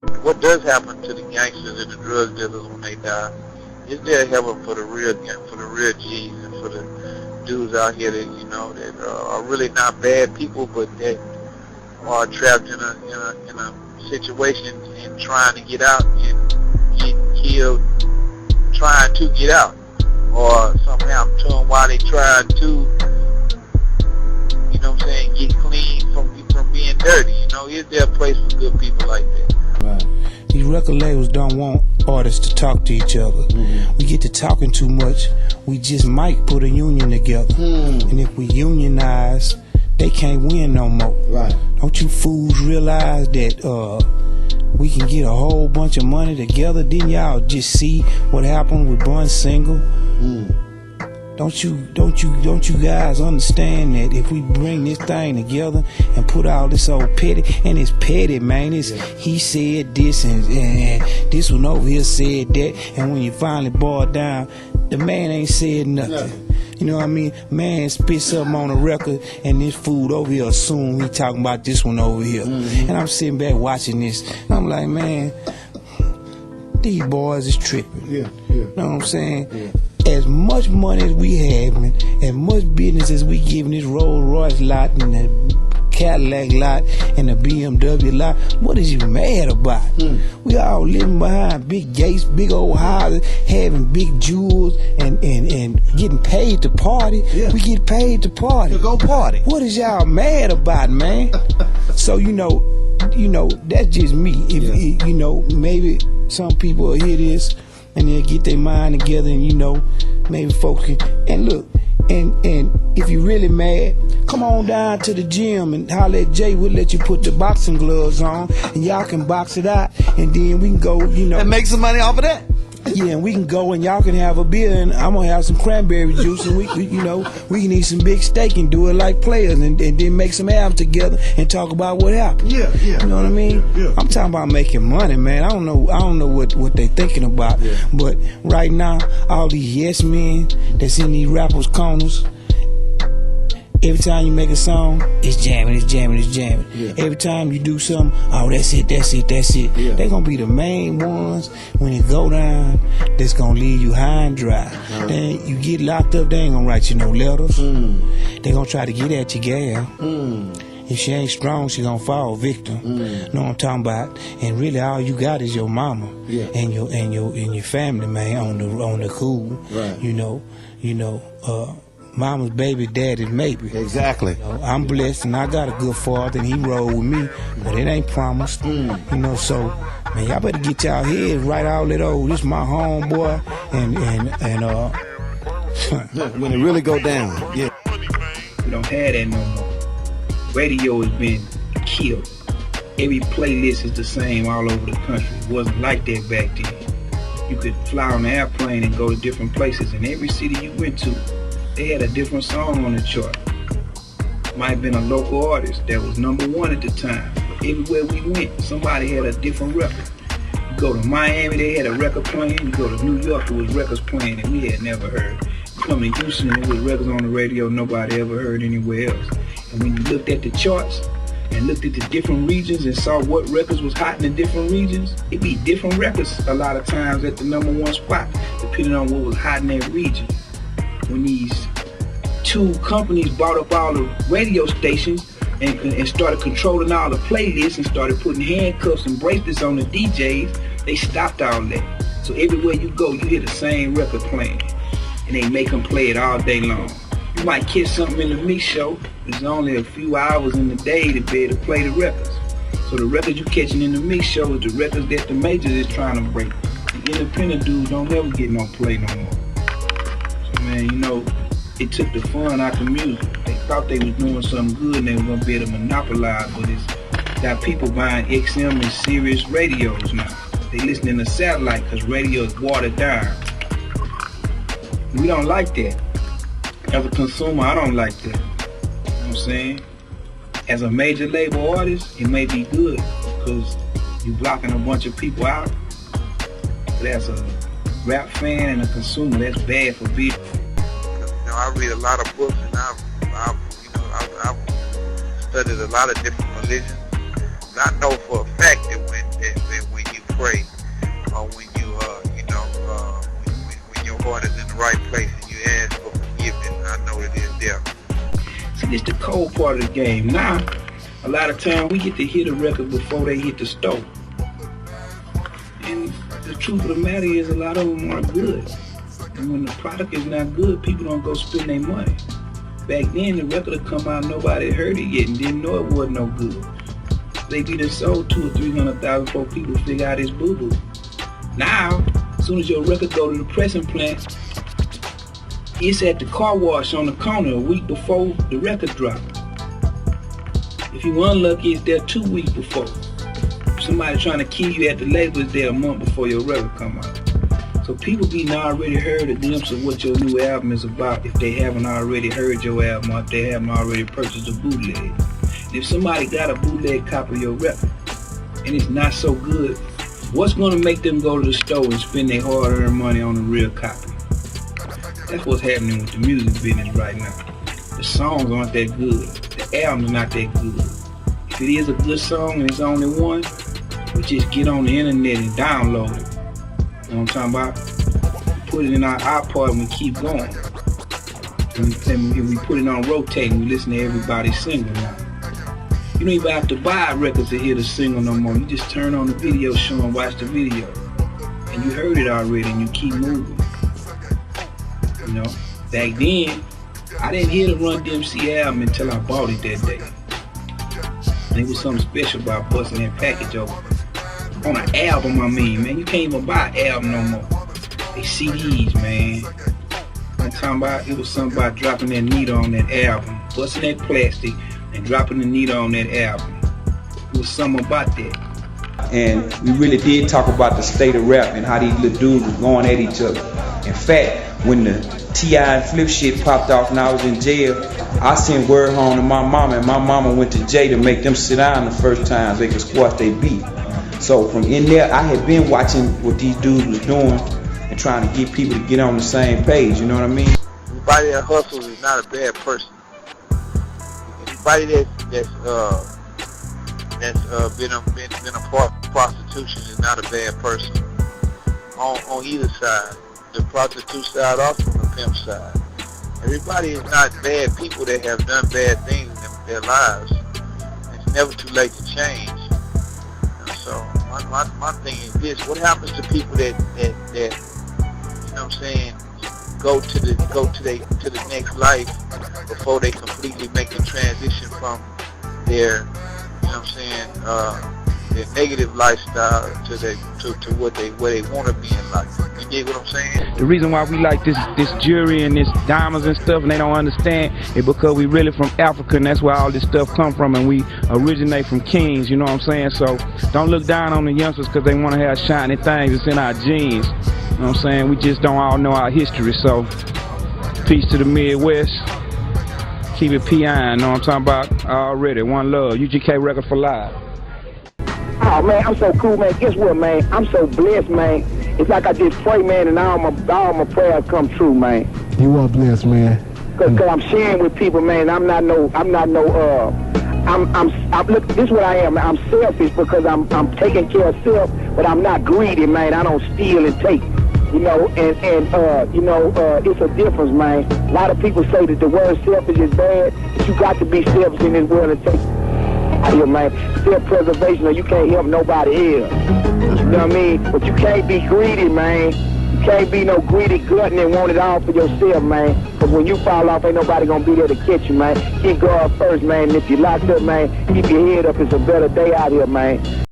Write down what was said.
What does happen to the gangsters and the drug dealers when they die? Is there heaven for the real G's and for the dudes out here that that are really not bad people, but that are trapped in a situation and trying to get out and get killed trying to get out, or somehow I'm telling why they trying to, get clean from being dirty. Is there a place for good people like that? Right. These record labels don't want artists to talk to each other. Mm-hmm. We get to talking too much. We just might put a union together. And if we unionize, they can't win no more. Right. Don't you fools realize that we can get a whole bunch of money together? Didn't y'all just see what happened with Bun Single? Don't you guys understand that if we bring this thing together and put all this old petty, and it's petty, man, he said this and this one over here said that, and when you finally boil down, the man ain't said nothing. You know what I mean? Man spits something on a record, and this fool over here assume he talking about this one over here. And I'm sitting back watching this, and I'm like, man, these boys is tripping. You know what I'm saying? As much money as we having, as much business as we giving this Rolls Royce lot and the Cadillac lot and the BMW lot, what is you mad about? We all living behind big gates, big old houses, having big jewels, and getting paid to party. We get paid to party. To go party. What is y'all mad about, man? So that's just me. If maybe some people will hear this and they'll get their mind together, and maybe folks can, and look, and if you really mad, come on down to the gym and holler at Jay. We'll let you put the boxing gloves on and y'all can box it out, and then we can go, and make some money off of that. Yeah, and we can go and y'all can have a beer, and I'm gonna have some cranberry juice, and we can eat some big steak and do it like players, and then make some albums together and talk about what happened. You know what I mean? I'm talking about making money, man. I don't know what they thinking about, but right now, all these yes men that's in these rappers' corners. Every time you make a song, it's jamming. Every time you do something, oh, that's it. They're going to be the main ones when it go down that's going to leave you high and dry. Then you get locked up, they ain't going to write you no letters. They're going to try to get at your gal. If she ain't strong, she going to fall victim. Know what I'm talking about? And really all you got is your mama and your family, man, on the cool. Right. Mama's baby, daddy's maybe. Exactly. I'm blessed and I got a good father and he rolled with me, but it ain't promised. So man, y'all better get y'all heads right out that this my homeboy and when it really go down. We don't have that no more. Radio has been killed. Every playlist is the same all over the country. It wasn't like that back then. You could fly on an airplane and go to different places, and every city you went to, they had a different song on the chart. Might have been a local artist that was #1 at the time. But everywhere we went, somebody had a different record. You go to Miami, they had a record playing. You go to New York, it was records playing that we had never heard. You come to Houston, it was records on the radio nobody ever heard anywhere else. And when you looked at the charts and looked at the different regions and saw what records was hot in the different regions, it'd be different records a lot of times at the #1 spot, depending on what was hot in that region. When these two companies bought up all the radio stations and started controlling all the playlists and started putting handcuffs and bracelets on the DJs, they stopped all that. So everywhere you go, you hear the same record playing, and they make them play it all day long. You might catch something in the mix show. There's only a few hours in the day to be able to play the records. So the records you catching in the mix show is the records that the majors is trying to break. The independent dudes don't never get no play no more. Man, it took the fun out the music. They thought they was doing something good and they were gonna be able to monopolize, but it's got people buying XM and Sirius radios now. They listening to satellite because radio is watered down. We don't like that. As a consumer, I don't like that. You know what I'm saying? As a major label artist, it may be good because you blocking a bunch of people out. But as a rap fan and a consumer, that's bad for business. I read a lot of books, and I've studied a lot of different religions. And I know for a fact that when pray, or when you, when your heart is in the right place and you ask for forgiveness, I know it is there. See, this the cold part of the game. Now, a lot of times we get to hit a record before they hit the store. And the truth of the matter is a lot of them aren't good. And when the product is not good, people don't go spend their money. Back then, the record would come out, nobody heard it yet and didn't know it wasn't no good. They be done sold 200,000 or 300,000 before people figure out it's boo-boo. Now, as soon as your record go to the pressing plant, it's at the car wash on the corner a week before the record drop. If you unlucky, it's there 2 weeks before. If somebody trying to kill you at the label, it's there a month before your record come out. So people being already heard a glimpse of what your new album is about if they haven't already heard your album or if they haven't already purchased a bootleg. And if somebody got a bootleg copy of your record and it's not so good, what's going to make them go to the store and spend their hard-earned money on a real copy? That's what's happening with the music business right now. The songs aren't that good. The album's not that good. If it is a good song and it's only one, we just get on the internet and download it. You know what I'm talking about? We put it in our iPod and we keep going. And we put it on rotate and we listen to everybody's single now. You don't even have to buy records to hear the single no more. You just turn on the video show and watch the video. And you heard it already and you keep moving. You know, back then, I didn't hear the Run DMC album until I bought it that day. And it was something special about busting that package open. On an album, I mean, man, you can't even buy an album no more. They CDs, man. I'm talking about, it was something about dropping that needle on that album, busting that plastic, and dropping the needle on that album. It was something about that. And we really did talk about the state of rap and how these little dudes were going at each other. In fact, when the T.I. and Flip shit popped off and I was in jail, I sent word home to my mama, and my mama went to jail to make them sit down the first time so they could squash their beef. So from in there, I had been watching what these dudes was doing and trying to get people to get on the same page, you know what I mean? Everybody that hustles is not a bad person. Everybody that's been a part of prostitution is not a bad person. On either side, the prostitute side or from the pimp side. Everybody is not bad people that have done bad things in their lives. It's never too late to change. So my thing is this: what happens to people that you know what I'm saying, go to the next life before they completely make the transition from their, you know what I'm saying, their negative lifestyle to where they want to be in life. You get what I'm saying? The reason why we like this jewelry and this diamonds and stuff and they don't understand is because we really from Africa and that's where all this stuff come from, and we originate from kings, you know what I'm saying? So don't look down on the youngsters because they want to have shiny things. It's in our genes. You know what I'm saying? We just don't all know our history. So peace to the Midwest. Keep it PI, know what I'm talking about? Already. One love. UGK Record for Life. Oh man, I'm so cool, man. Guess what, man? I'm so blessed, man. It's like I just pray, man, and all my prayers come true, man. You are blessed, man. Cause I'm sharing with people, man. Look, this is what I am. I'm selfish because I'm taking care of self, but I'm not greedy, man. I don't steal and take. You know, it's a difference, man. A lot of people say that the word selfish is bad, but you got to be selfish in this world and take out here, man. Self-preservation, or you can't help nobody else. You know what I mean? But you can't be greedy, man. You can't be no greedy glutton and want it all for yourself, man. Because when you fall off, ain't nobody gonna be there to catch you, man. Keep God first, man. And if you locked up, man, keep your head up. It's a better day out here, man.